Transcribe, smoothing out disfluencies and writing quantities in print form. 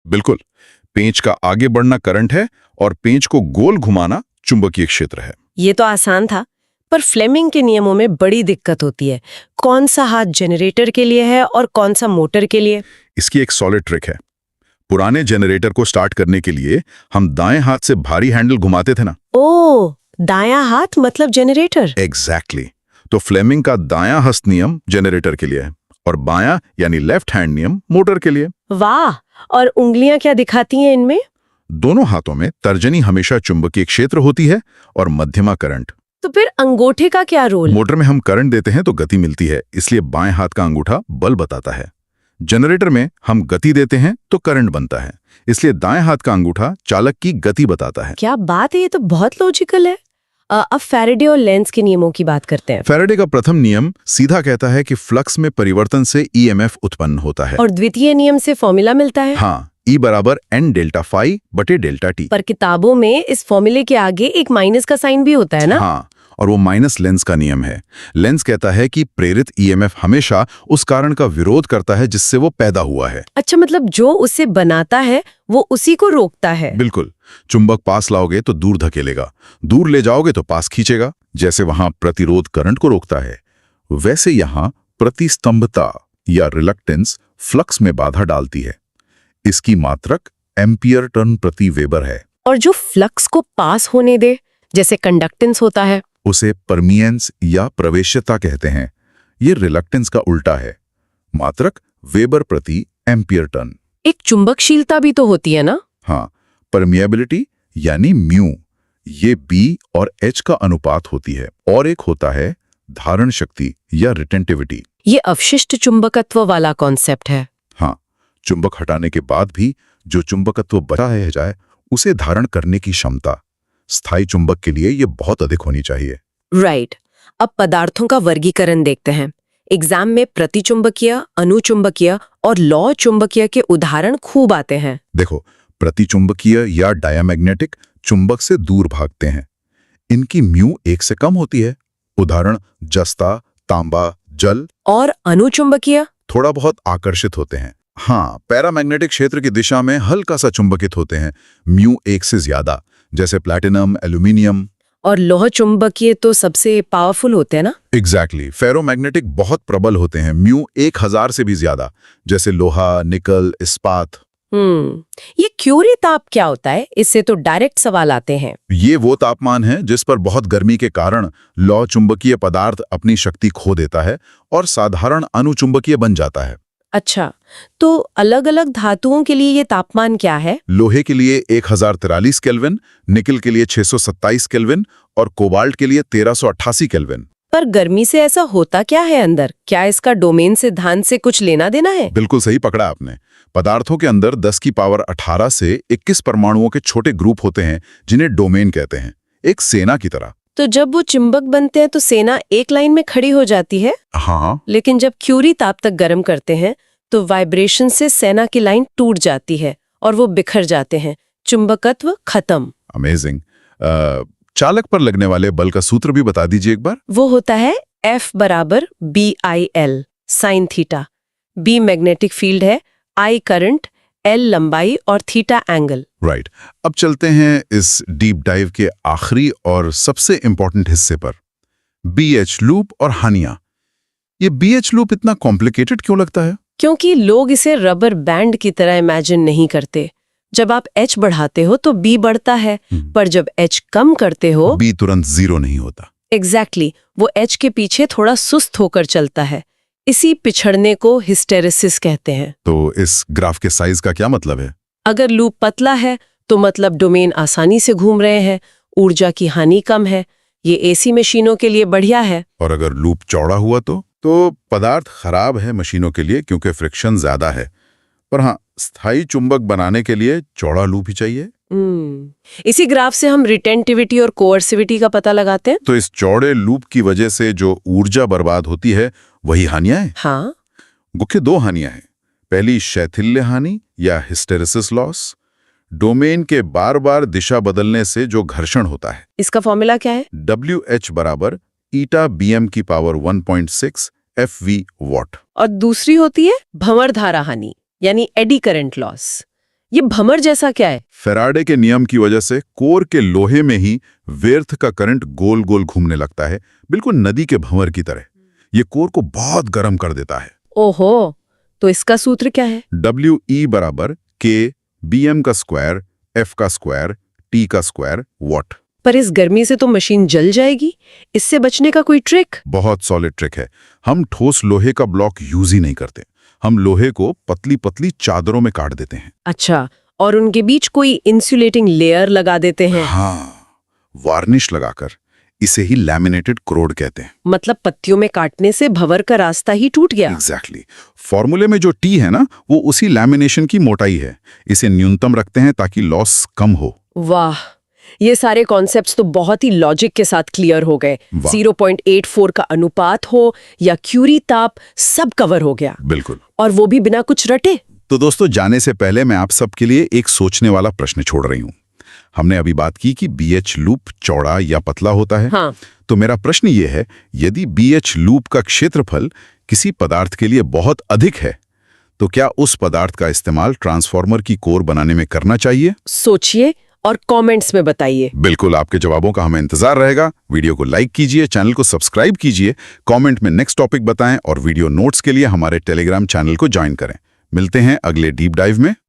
बिल्कुल। पेंच का आगे बढ़ना करंट है और पेंच को गोल घुमाना चुंबकीय क्षेत्र है। ये तो आसान था, पर फ्लेमिंग के नियमों में बड़ी दिक्कत होती है। कौन सा हाथ जनरेटर के लिए है और कौन सा मोटर के लिए? इसकी एक सॉलिड ट्रिक है। पुराने जनरेटर को स्टार्ट करने के लिए हम दाएं हाथ से भारी हैंडल घुमाते थे ना। ओह, दायां हाथ मतलब जनरेटर। एग्जैक्टली। तो फ्लेमिंग का दायां हस्त नियम जनरेटर के लिए है और बायां यानी लेफ्ट हैंड नियम मोटर के लिए। वाह, और उंगलियां क्या दिखाती हैं इनमें? दोनों हाथों में तर्जनी हमेशा चुंबकीय क्षेत्र होती है और मध्यमा करंट। तो फिर अंगूठे का क्या रोल? मोटर में हम करंट देते हैं तो गति मिलती है, इसलिए बाएं हाथ का अंगूठा बल बताता है। जनरेटर में हम गति देते हैं तो करंट बनता है, इसलिए दाएं हाथ का अंगूठा चालक की गति बताता है। क्या बात है, ये तो बहुत लॉजिकल है। अब फैराडे और लेंज के नियमों की बात करते हैं। फैराडे का प्रथम नियम सीधा कहता है कि फ्लक्स में परिवर्तन से ईएमएफ उत्पन्न होता है। और द्वितीय नियम से फॉर्मूला मिलता है। हाँ, E बराबर n डेल्टा फाई बटे डेल्टा टी। पर किताबों में इस फॉर्मूले के आगे एक माइनस का साइन भी होता है ना? हाँ, और वो माइनस लेंस का नियम है। लेंस कहता है कि प्रेरित ईएमएफ हमेशा उस कारण का विरोध करता है जिससे वो पैदा हुआ है। अच्छा, मतलब जो उसे बनाता है वो उसी को रोकता है। बिल्कुल। चुंबक पास लाओगे तो दूर धकेलेगा, दूर ले जाओगे तो पास खींचेगा। जैसे वहां प्रतिरोध करंट को रोकता है, वैसे यहाँ प्रतिस्तंभता या रिलक्टेंस फ्लक्स में बाधा डालती है। इसकी मात्रक एम्पियर टर्न प्रति वेबर है। और जो फ्लक्स को पास होने दे, जैसे कंडक्टेंस होता है, उसे परमियंस या प्रवेश्यता कहते हैं। ये रिलक्टेंस का उल्टा है। मात्रक वेबर प्रति एम्पियर टर्न। एक चुंबकशीलता भी तो होती है ना? हाँ, परमिएबिलिटी यानी म्यू, ये B और H का अनुपात होती है। और एक होता है धारण शक्ति या रिटेंटिविटी। ये अवशिष्ट चुंबकत्व वाला कॉन्सेप्ट है। हाँ, चुंबक हटाने के बाद भी जो चुंबकत्व बचा रह जाए उसे धारण करने की क्षमता। स्थायी चुंबक के लिए ये बहुत अधिक होनी चाहिए। राइट। अब पदार्थों का वर्गीकरण देखते हैं। एग्जाम में प्रतिचुंबकीय, अनुचुंबकीय और लौ चुंबकीय के उदाहरण खूब आते हैं। देखो, प्रतिचुंबकीय या डायामैग्नेटिक चुंबक से दूर भागते हैं। इनकी म्यू 1 से कम होती है। उदाहरण जस्ता, तांबा, जल। और अनुचुंबकीय थोड़ा बहुत आकर्षित होते हैं। हाँ, पैरामैग्नेटिक क्षेत्र की दिशा में हल्का सा चुंबकित होते हैं, म्यू 1 से ज्यादा, जैसे प्लैटिनम, एल्यूमिनियम। और लौह चुंबकीय तो सबसे पावरफुल होते हैं ना? एग्जैक्टली। फेरोमैग्नेटिक बहुत प्रबल होते हैं, म्यू 1000 से भी ज्यादा, जैसे लोहा, निकल, इस्पात। ये क्यूरी ताप क्या होता है? इससे तो डायरेक्ट सवाल आते हैं। ये वो तापमान है जिस पर बहुत गर्मी के कारण लौह चुंबकीय पदार्थ अपनी शक्ति खो देता है और साधारण अनुचुंबकीय बन जाता है। अच्छा, तो अलग-अलग धातुओं के लिए ये तापमान क्या है? लोहे के लिए 1043 केल्विन, निकल के लिए 627 केल्विन और कोबाल्ट के लिए 1388 केल्विन। पर गर्मी से ऐसा होता क्या है अंदर? क्या इसका डोमेन सिद्धांत से कुछ लेना देना है? बिल्कुल सही पकड़ा आपने। पदार्थों के अंदर 10 की पावर 18 से 21 परमाणुओं के छोटे ग्रुप होते हैं जिन्हें डोमेन कहते हैं, एक सेना की तरह। तो जब वो चुंबक बनते हैं तो सेना एक लाइन में खड़ी हो जाती है। हाँ, लेकिन जब क्यूरी ताप तक गर्म करते हैं तो वाइब्रेशन से सेना की लाइन टूट जाती है और वो बिखर जाते हैं। चुंबकत्व खत्म। अमेजिंग। चालक पर लगने वाले बल का सूत्र भी बता दीजिए एक बार। वो होता है F बराबर BIL sine theta. B magnetic field है, I करंट, L लंबाई और थीटा एंगल। राइट। अब चलते हैं इस डीप डाइव के आखिरी और सबसे इंपॉर्टेंट हिस्से पर, BH लूप और हानियां। ये BH लूप इतना कॉम्प्लिकेटेड क्यों लगता है? क्योंकि लोग इसे रबर बैंड की तरह इमेजिन नहीं करते। जब आप H बढ़ाते हो तो B बढ़ता है, पर जब H कम करते हो B तुरंत 0 नहीं होता। एग्जैक्टली, वो H के पीछे थोड़ा सुस्त होकर चलता है। इसी पिछड़ने को हिस्टेरेसिस कहते हैं। तो इस ग्राफ के साइज का क्या मतलब है? अगर लूप पतला है तो मतलब डोमेन आसानी से घूम रहे हैं, ऊर्जा की हानि कम है, ये एसी मशीनों के लिए बढ़िया है। और अगर लूप चौड़ा हुआ तो पदार्थ खराब है मशीनों के लिए क्योंकि फ्रिक्शन ज्यादा है। पर हाँ, स्थायी चुंबक बनाने के लिए चौड़ा लूप ही चाहिए। इसी ग्राफ से हम रिटेंटिविटी और कोअर्सिविटी का पता लगाते हैं। तो इस चौड़े लूप की वजह से जो ऊर्जा बर्बाद होती है वही हानियां हैं। हाँ, मुख्य 2 हानियां हैं। पहली शैथिल्य हानि या हिस्टेरेसिस लॉस, डोमेन के बार बार दिशा बदलने से जो घर्षण होता है। इसका फॉर्मूला क्या है? WH बराबर ईटा BM की पावर 1.6 FV वॉट। और दूसरी होती है भंवर धारा हानि यानी एडी करंट लॉस। ये भंवर जैसा क्या है? फेराडे के नियम की वजह से कोर के लोहे में ही व्यर्थ का करंट गोल गोल घूमने लगता है, बिल्कुल नदी के भंवर की तरह। ये कोर को बहुत गर्म कर देता है। ओहो, तो इसका सूत्र क्या है? WE बराबर K BM का स्क्वायर F का स्क्वायर T का स्क्वायर वॉट। पर इस गर्मी से तो मशीन जल जाएगी। इससे बचने का कोई ट्रिक? बहुत सॉलिड ट्रिक है। हम ठोस लोहे का ब्लॉक यूज ही नहीं करते। हम लोहे को पतली पतली चादरों में काट देते हैं। अच्छा, और उनके बीच कोई इंसुलेटिंग लेयर लगा देते हैं? हाँ, वार्निश लगाकर। इसे ही लैमिनेटेड क्रोड कहते हैं। मतलब पत्तियों में काटने से भंवर का रास्ता ही टूट गया। एग्जैक्टली। फॉर्मूले में जो टी है ना, वो उसी लैमिनेशन की मोटाई है। इसे न्यूनतम रखते हैं ताकि लॉस कम हो। वाह, ये सारे कॉन्सेप्ट्स तो बहुत ही लॉजिक के साथ क्लियर हो गए। वाह। 0.84 का अनुपात हो या क्यूरी ताप, सब कवर हो गया। बिल्कुल। और वो भी बिना कुछ रटे। तो दोस्तों, जाने से पहले मैं आप सबके लिए एक सोचने वाला प्रश्न छोड़ रही हूँ। हमने अभी बात की कि BH लूप चौड़ा या पतला होता है। हाँ। तो मेरा प्रश्न ये है, यदि BH लूप का क्षेत्रफल किसी पदार्थ के लिए बहुत अधिक है, तो क्या उस पदार्थ का इस्तेमाल ट्रांसफार्मर की कोर बनाने में करना चाहिए? सोचिए और कमेंट्स में बताइए। बिल्कुल, आपके जवाबों का हमें इंतजार रहेगा। वीडियो को लाइक कीजिए, चैनल को सब्सक्राइब कीजिए, कमेंट में नेक्स्ट टॉपिक बताएं और वीडियो नोट्स के लिए हमारे टेलीग्राम चैनल को ज्वाइन करें। मिलते हैं अगले डीप डाइव में।